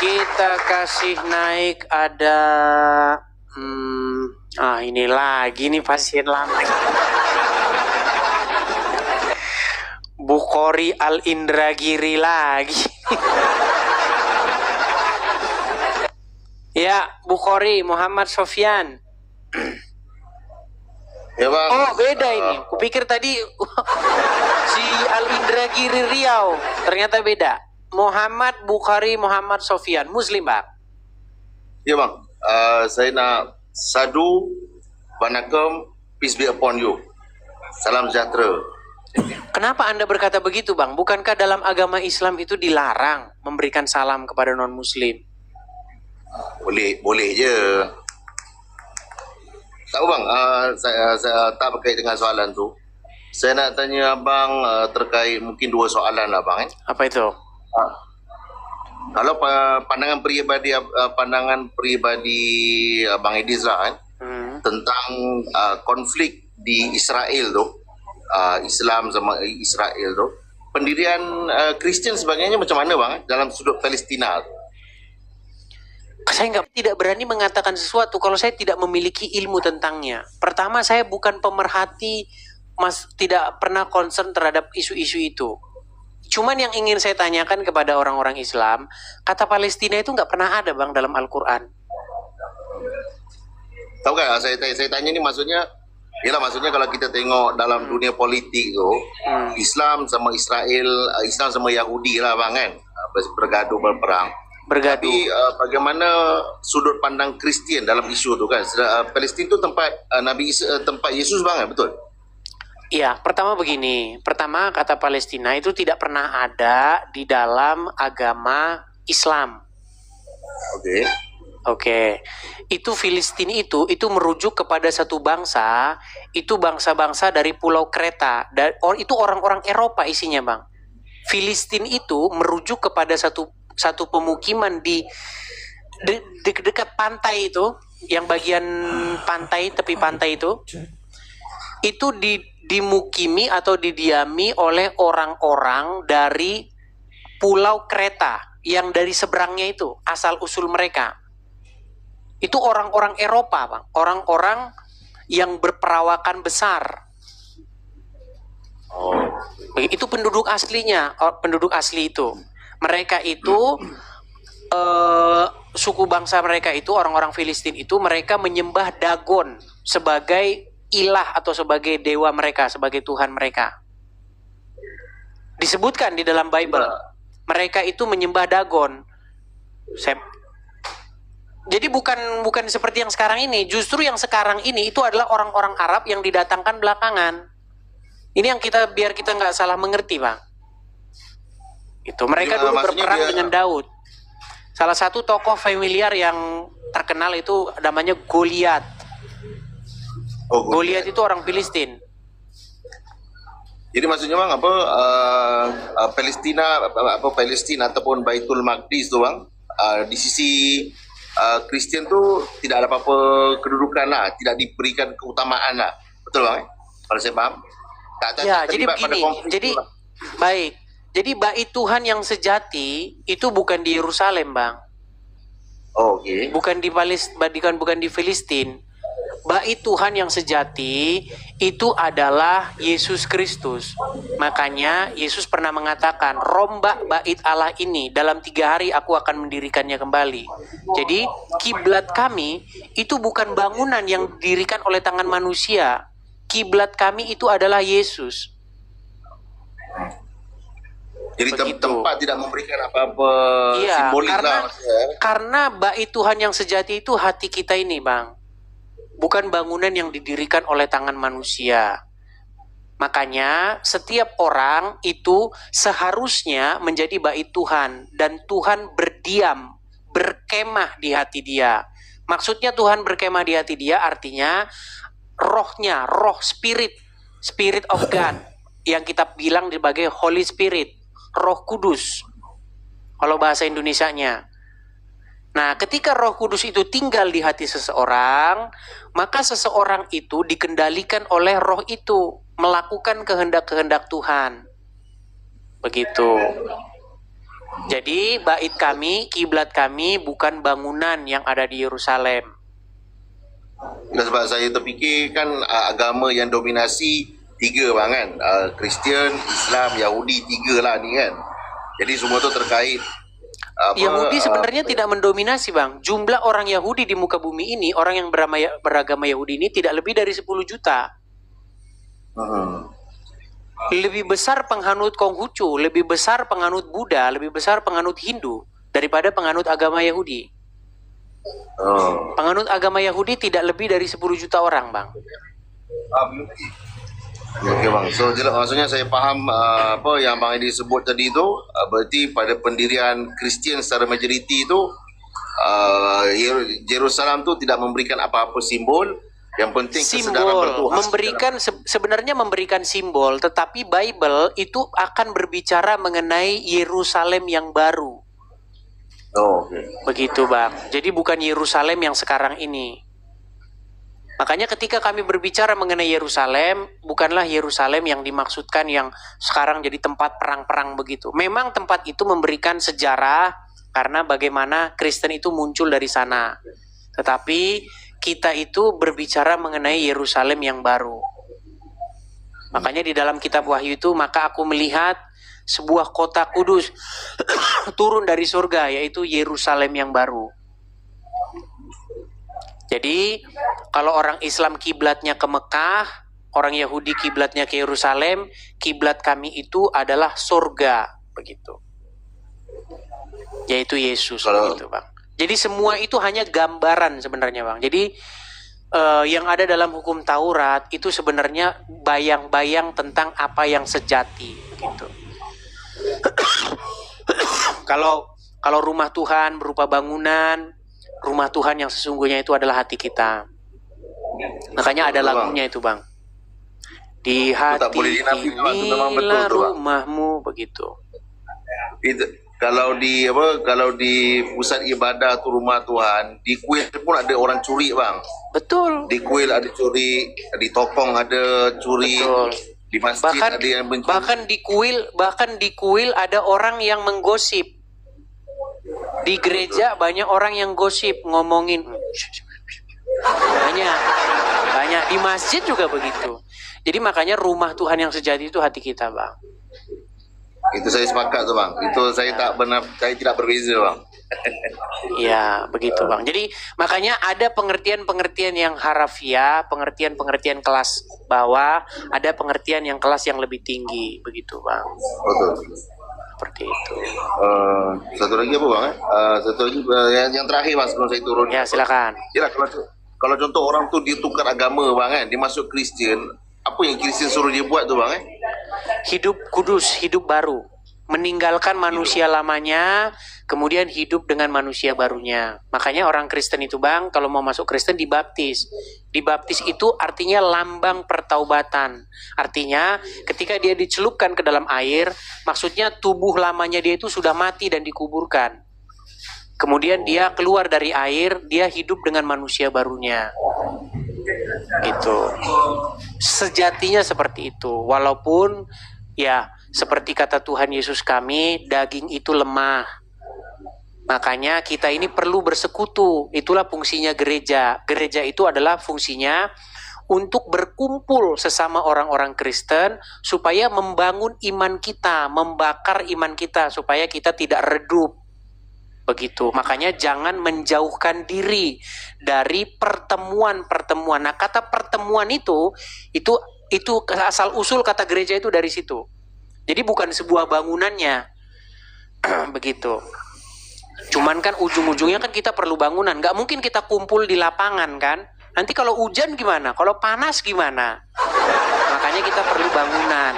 Kita kasih naik ada ini lagi nih pasien lama. Bukhari Al-Indragiri lagi. Ya, Bukhari Muhammad Sofyan. Ya bang. Oh beda ini. Kupikir tadi si Al-Indragiri Riau. Ternyata beda. Muhammad Bukhari Muhammad Sofyan. Muslim bang. Ya bang. Saya nak sadu banakum, peace be upon you. Salam sejahtera. Kenapa Anda berkata begitu bang? Bukankah dalam agama Islam itu dilarang memberikan salam kepada non-Muslim? Boleh je. Tahu bang, saya tak berkait dengan soalan tu. Saya nak tanya abang terkait mungkin dua soalan lah bang. Apa itu? Kalau pandangan peribadi Abang Edis lah tentang konflik di Israel tu, Islam sama Israel tu, pendirian Kristian sebagainya macam mana bang dalam sudut Palestina tu? Saya tidak berani mengatakan sesuatu kalau saya tidak memiliki ilmu tentangnya. Pertama, saya bukan pemerhati, tidak pernah concern terhadap isu-isu itu. Cuman yang ingin saya tanyakan kepada orang-orang Islam, kata Palestina itu nggak pernah ada bang dalam Al-Quran. Tahu kan, saya tanya ni maksudnya, yalah maksudnya kalau kita tengok dalam dunia politik tu, Islam sama Israel, Islam sama Yahudi lah bang kan, bergaduh berperang. Tapi bagaimana sudut pandang Kristian dalam isu tu kan? Palestin tu tempat tempat Yesus bang, betul? Iya, pertama begini. Pertama kata Palestina itu tidak pernah ada di dalam agama Islam. Oke. Itu Filistin itu merujuk kepada satu bangsa, itu bangsa-bangsa dari Pulau Kreta. Itu orang-orang Eropa isinya bang. Filistin itu merujuk kepada satu pemukiman di dekat pantai itu, yang bagian pantai, tepi pantai itu dimukimi atau didiami oleh orang-orang dari Pulau Kreta yang dari seberangnya itu, asal usul mereka. Itu orang-orang Eropa, bang. Orang-orang yang berperawakan besar. Itu penduduk aslinya, penduduk asli itu. Mereka itu suku bangsa mereka itu, orang-orang Filistin itu, mereka menyembah Dagon sebagai ilah atau sebagai dewa mereka, sebagai Tuhan mereka. Disebutkan di dalam Bible, mereka itu menyembah Dagon. Jadi bukan seperti yang sekarang ini. Justru yang sekarang ini itu adalah orang-orang Arab yang didatangkan belakangan. Ini yang biar kita nggak salah mengerti bang. Itu mereka dulu berperang dengan Daud. Salah satu tokoh familiar yang terkenal itu namanya Goliat. Goliat itu orang Filistin. Jadi maksudnya bang Palestina ataupun Baitul Maqdis tu bang, di sisi Kristian tu tidak ada apa-apa kedudukan lah, tidak diberikan keutamaan lah, betul bang? Kalau saya paham. Jadi begini. Baik. Jadi bait Tuhan yang sejati itu bukan di Yerusalem, bang. Bukan di Filistin. Bait Tuhan yang sejati itu adalah Yesus Kristus. Makanya Yesus pernah mengatakan, rombak bait Allah ini, dalam 3 hari aku akan mendirikannya kembali. Jadi kiblat kami itu bukan bangunan yang didirikan oleh tangan manusia. Kiblat kami itu adalah Yesus. Jadi tempat tidak memberikan apa-apa simbolik lah. Karena bait Tuhan yang sejati itu hati kita ini bang. Bukan bangunan yang didirikan oleh tangan manusia. Makanya setiap orang itu seharusnya menjadi bait Tuhan. Dan Tuhan berdiam, berkemah di hati dia. Maksudnya Tuhan berkemah di hati dia artinya rohnya, roh spirit of God. Yang kita bilang sebagai Holy Spirit, Roh Kudus. Kalau bahasa Indonesianya. Nah, ketika Roh Kudus itu tinggal di hati seseorang, maka seseorang itu dikendalikan oleh roh itu, melakukan kehendak-kehendak Tuhan. Begitu. Jadi bait kami, kiblat kami bukan bangunan yang ada di Yerusalem. Dan sebab saya terfikir kan agama yang dominasi tiga bang kan, Kristian, Islam, Yahudi, tiga lah ni kan. Jadi semua tu terkait Yahudi sebenarnya tidak mendominasi bang. Jumlah orang Yahudi di muka bumi ini, orang yang beragama Yahudi ini tidak lebih dari 10 juta. Lebih besar penganut Konghucu, lebih besar penganut Buddha, lebih besar penganut Hindu daripada penganut agama Yahudi. Penganut agama Yahudi tidak lebih dari 10 juta orang bang. Okey bang, so jelas maksudnya saya faham apa yang bang Edi sebut tadi tu, berarti pada pendirian Kristian secara majoriti tu Jerusalem tu tidak memberikan apa-apa simbol, yang penting kesedaran bertuhan. Sebenarnya memberikan simbol, tetapi Bible itu akan berbicara mengenai Yerusalem yang baru. Begitu bang. Jadi bukan Yerusalem yang sekarang ini. Makanya ketika kami berbicara mengenai Yerusalem, bukanlah Yerusalem yang dimaksudkan yang sekarang jadi tempat perang-perang begitu. Memang tempat itu memberikan sejarah karena bagaimana Kristen itu muncul dari sana. Tetapi kita itu berbicara mengenai Yerusalem yang baru. Makanya di dalam kitab Wahyu itu, maka aku melihat sebuah kota kudus turun dari surga, yaitu Yerusalem yang baru. Jadi kalau orang Islam kiblatnya ke Mekah, orang Yahudi kiblatnya ke Yerusalem, kiblat kami itu adalah surga, begitu. Yaitu Yesus, begitu bang. Jadi semua itu hanya gambaran sebenarnya bang. Jadi yang ada dalam hukum Taurat itu sebenarnya bayang-bayang tentang apa yang sejati, begitu. Kalau rumah Tuhan berupa bangunan, rumah Tuhan yang sesungguhnya itu adalah hati kita. Makanya ada lagunya itu bang. Di hati inilah rumahmu, begitu. Itu kalau di pusat ibadah tu rumah Tuhan, di kuil pun ada orang curi bang. Betul. Di kuil ada curi, di tokong ada curi. Betul. Di masjid ada yang mencuri. Bahkan di kuil ada orang yang menggosip. Di gereja banyak orang yang gosip, ngomongin. Banyak. Di masjid juga begitu. Jadi makanya rumah Tuhan yang sejati itu hati kita, bang. Itu saya sepakat tuh bang. Itu saya tidak berbeza bang. Ya, begitu bang. Jadi makanya ada pengertian-pengertian yang harafiah, pengertian-pengertian kelas bawah, ada pengertian yang kelas yang lebih tinggi, begitu bang. Betul. Seperti itu. Satu lagi apa bang? Satu lagi yang terakhir mas sebelum saya turun. Ya silakan. Ya kalau contoh orang tuh ditukar agama bang kan, dia masuk Kristen, apa yang Kristen suruh dia buat tuh bang? Hidup kudus, hidup baru, meninggalkan manusia lamanya, kemudian hidup dengan manusia barunya. Makanya orang Kristen itu bang, kalau mau masuk Kristen dibaptis. Dibaptis itu artinya lambang pertaubatan. Artinya ketika dia dicelupkan ke dalam air, maksudnya tubuh lamanya dia itu sudah mati dan dikuburkan. Kemudian dia keluar dari air, dia hidup dengan manusia barunya. Itu. Sejatinya seperti itu. Walaupun ya seperti kata Tuhan Yesus kami, daging itu lemah. Makanya kita ini perlu bersekutu. Itulah fungsinya gereja. Gereja itu adalah fungsinya untuk berkumpul sesama orang-orang Kristen supaya membangun iman kita, membakar iman kita supaya kita tidak redup. Begitu. Makanya jangan menjauhkan diri dari pertemuan-pertemuan. Nah, kata pertemuan itu asal usul kata gereja itu dari situ. Jadi bukan sebuah bangunannya. Begitu. Cuman kan ujung-ujungnya kan kita perlu bangunan. Nggak mungkin kita kumpul di lapangan kan. Nanti kalau hujan gimana? Kalau panas gimana? Makanya kita perlu bangunan.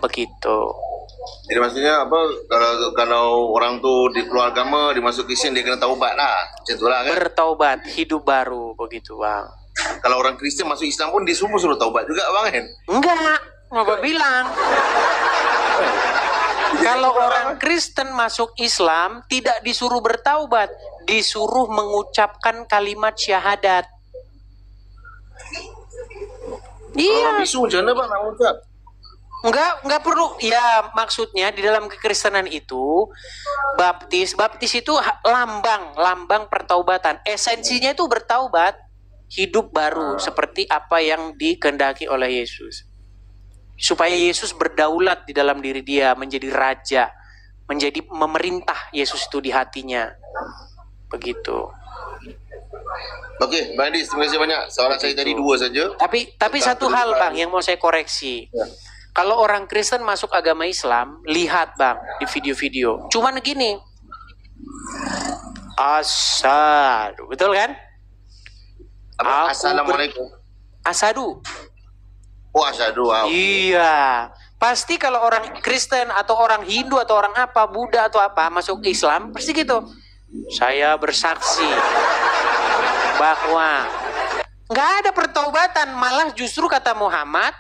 Begitu. Jadi maksudnya apa? Kalau orang tuh di keluar agama, dimasuk Kristen, dia kena taubat lah. Macam itulah kan? Bertaubat, hidup baru. Begitu bang. Kalau orang Kristen masuk Islam pun dia semua suruh taubat juga bang kan? Enggak. Apa bilang? Kalau orang Kristen masuk Islam tidak disuruh bertaubat, disuruh mengucapkan kalimat syahadat. Iya. Orang bisu macam mana bang nak ucap? Enggak perlu. Ya, maksudnya di dalam kekristenan itu baptis itu lambang pertaubatan. Esensinya itu bertaubat, hidup baru seperti apa yang dikehendaki oleh Yesus. Supaya Yesus berdaulat di dalam diri dia, menjadi raja, menjadi memerintah Yesus itu di hatinya. Begitu. Oke, Bang Adi, terima kasih banyak. Soalan saya tadi 2 saja. Tapi satu hal Bang yang mau saya koreksi. Ya. Kalau orang Kristen masuk agama Islam, lihat Bang di video-video. Cuman gini. Asyhadu, betul kan? Assalamualaikum. Asadu. Oh, asyhadu. Wow. Iya. Pasti kalau orang Kristen atau orang Hindu atau orang apa, Buddha atau apa masuk Islam, pasti gitu. Saya bersaksi bahwa nggak ada pertaubatan, malah justru kata Muhammad,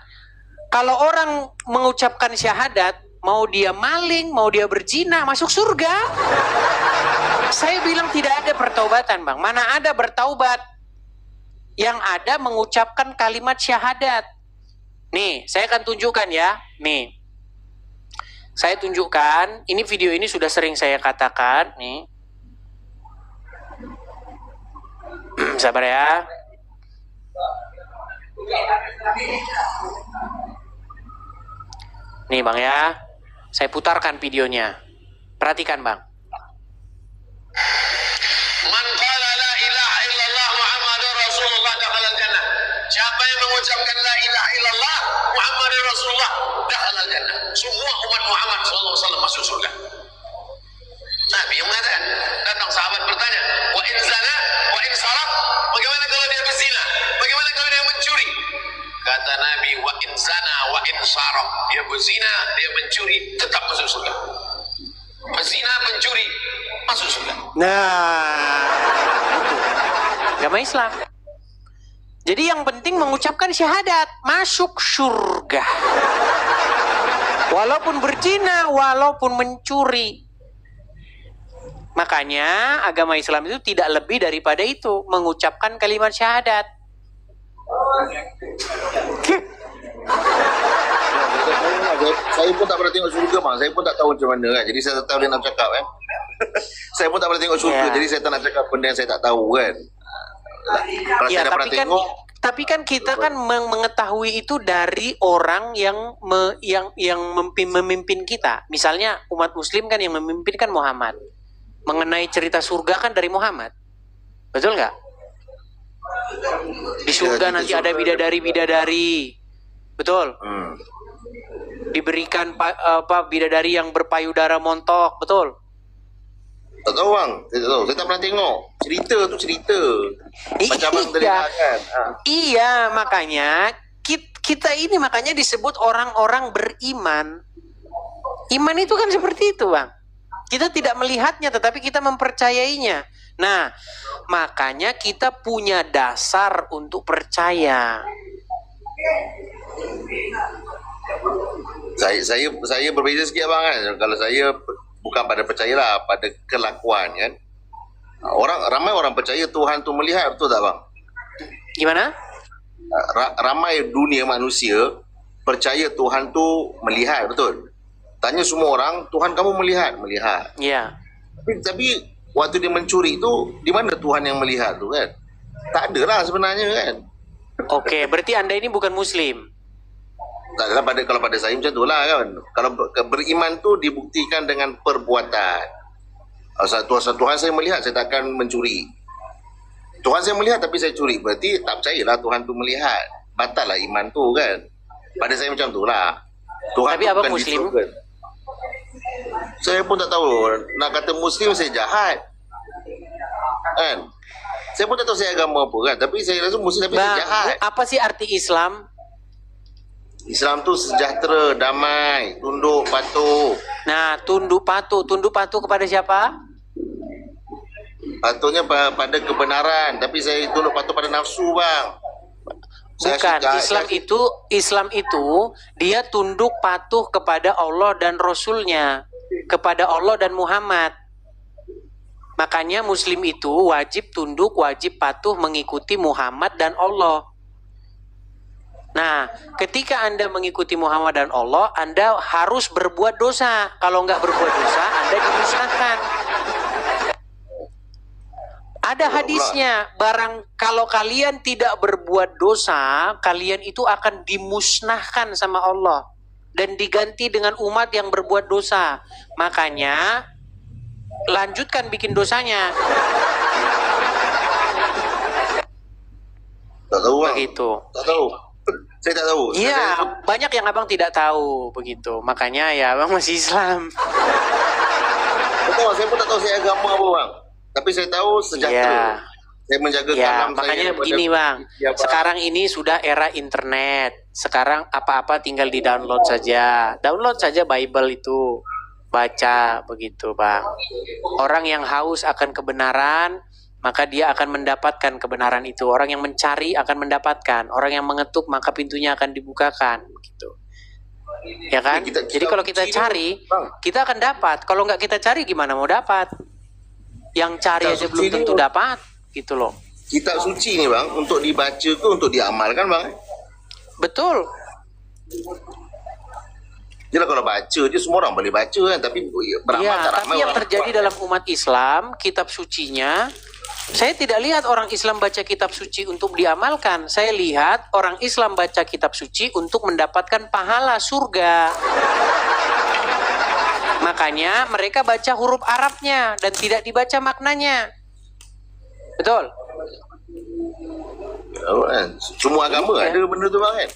kalau orang mengucapkan syahadat, mau dia maling, mau dia berzina, masuk surga. Saya bilang tidak ada pertaubatan, Bang. Mana ada bertaubat? Yang ada mengucapkan kalimat syahadat. Nih, saya akan tunjukkan ya. Nih, saya tunjukkan. Ini video ini sudah sering saya katakan. Nih, sabar ya. Nih Bang ya, saya putarkan videonya. Perhatikan Bang. Man qala la ilaha illallah Muhammadur Rasulullah dakhala jannah. Siapa yang mengucapkan la ilaha illallah Muhammadur Rasulullah dakhala jannah. Semua umat Muhammad sallallahu alaihi wasallam masuk surga. Nabi yang mengatakan, datang sahabat bertanya, wa in zana wa in saraq, bagaimana kalau dia berzina? Bagaimana kalau dia mencuri? Kata Nabi, wa in zana wa in saraq, dia berzina, dia mencuri, tetap masuk surga. Berzina, pencuri, masuk surga. Nah, agama Islam. Jadi yang penting mengucapkan syahadat, masuk surga. Walaupun berzina, walaupun mencuri. Makanya agama Islam itu tidak lebih daripada itu, mengucapkan kalimat syahadat. Saya pun tak pernah tengok surga, Bang. Saya pun tak tahu macam mana kan. Jadi saya tak tahu dia nak cakap kan. Saya pun tak pernah tengok surga, jadi saya tak nak cakap benda yang saya tak tahu kan. Kalau saya dah pernah tengok, tapi kan kita kan mengetahui itu dari orang yang memimpin kita. Misalnya umat Muslim kan yang memimpin kan Muhammad. Mengenai cerita surga kan dari Muhammad. Betul nggak? Di surga nanti ada bidadari-bidadari. Betul? Diberikan bidadari yang berpayudara montok. Betul? tak tahu Bang. Saya tak tahu. Saya tak pernah tengok. Cerita tu cerita. Macam Abang tadi kan. Iya, makanya kita ini makanya disebut orang-orang beriman. Iman itu kan seperti itu, Bang. Kita tidak melihatnya, tetapi kita mempercayainya. Nah, makanya kita punya dasar untuk percaya. Saya berbeza sikit Bang kan. Kalau saya bukan pada percayalah, pada kelakuan kan. Ramai orang percaya Tuhan tu melihat, betul tak Bang? Gimana? Ramai dunia manusia percaya Tuhan tu melihat, betul? Tanya semua orang, Tuhan kamu melihat? Melihat. Iya. Tapi waktu dia mencuri tu, di mana Tuhan yang melihat tu kan? Tak ada lah sebenarnya kan. Oke, berarti Anda ini bukan Muslim. Tak adalah kalau pada saya macam tu lah kan. Kalau beriman tu dibuktikan dengan perbuatan. Tuhan saya melihat, saya takkan mencuri. Tuhan saya melihat tapi saya curi, berarti tak percayalah Tuhan tu melihat. Batal lah iman tu kan. Pada saya macam tu lah. Tuhan tapi tu abang bukan Muslim? disebutkan. Saya pun tak tahu. Nak kata Muslim saya jahat kan. Saya pun tak tahu saya agama apa kan. Tapi saya rasa Muslim tapi saya jahat. Apa sih arti Islam? Islam tu sejahtera, damai, tunduk, patuh. Nah, tunduk patuh kepada siapa? Patuhnya pada kebenaran. Tapi saya tunduk patuh pada nafsu Bang. Bukan, Islam itu dia tunduk patuh kepada Allah dan Rasulnya, kepada Allah dan Muhammad. Makanya Muslim itu wajib tunduk, wajib patuh mengikuti Muhammad dan Allah. Nah, ketika Anda mengikuti Muhammad dan Allah, Anda harus berbuat dosa. Kalau nggak berbuat dosa, Anda dimusnahkan. Ada hadisnya, barang kalau kalian tidak berbuat dosa, kalian itu akan dimusnahkan sama Allah dan diganti dengan umat yang berbuat dosa. Makanya lanjutkan bikin dosanya. Tak tahu bang. Begitu. Tak tahu. Saya tak tahu. Iya, banyak yang abang tidak tahu begitu. Makanya ya abang masih Islam. Betul, saya pun tak tahu saya agama apa bang. Tapi saya tahu sejahtera. Iya. Saya menjaga Ya, kalam makanya saya begini bang. siapa. Sekarang ini sudah era internet. Sekarang apa-apa tinggal di-download saja. Download saja Bible itu. Baca begitu bang. Orang yang haus akan kebenaran, maka dia akan mendapatkan kebenaran itu. Orang yang mencari akan mendapatkan. Orang yang mengetuk maka pintunya akan dibukakan. Begitu. Ya kan? Jadi kalau kita cari, kita akan dapat. Kalau nggak kita cari gimana mau dapat? Yang cari aja belum tentu dapat. Gitu loh. Kitab suci ni bang, untuk dibaca ke untuk diamalkan bang? Betul. Jelah kalau baca je semua orang boleh baca kan, tapi beramal Ya, tak tapi ramai yang orang terjadi buat. dalam umat Islam, kitab sucinya, saya tidak lihat orang Islam baca kitab suci untuk diamalkan. Saya lihat orang Islam baca kitab suci untuk mendapatkan pahala surga. Makanya mereka baca huruf Arabnya dan tidak dibaca maknanya. Betul? Oh, kan? Semua agama Iya. ada benda tu bang kan?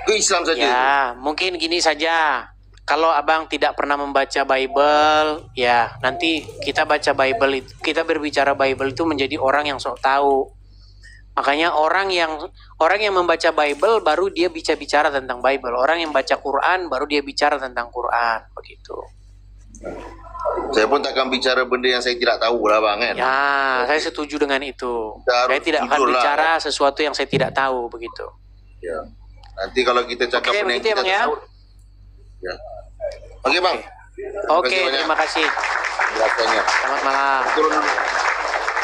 Ke Islam saja. Ya, mungkin gini saja. Kalau abang tidak pernah membaca Bible, ya nanti kita baca Bible itu, kita berbicara Bible itu menjadi orang yang sok tahu. Makanya orang yang membaca Bible baru dia bicara tentang Bible. Orang yang baca Quran baru dia bicara tentang Quran, begitu. Saya pun takkan bicara benda yang saya tidak tahu lah bang kan? Ya, saya setuju dengan itu. Kita harus Saya tidak akan jujur lah. bicara sesuatu yang saya tidak tahu, begitu. Ya. Nanti kalau kita cakap Oke, benda yang begitu ya, kita Bang, ya? tahu. Ya. Oke bang. Oke, terima kasih. Biasanya. Selamat malam. Turun dulu.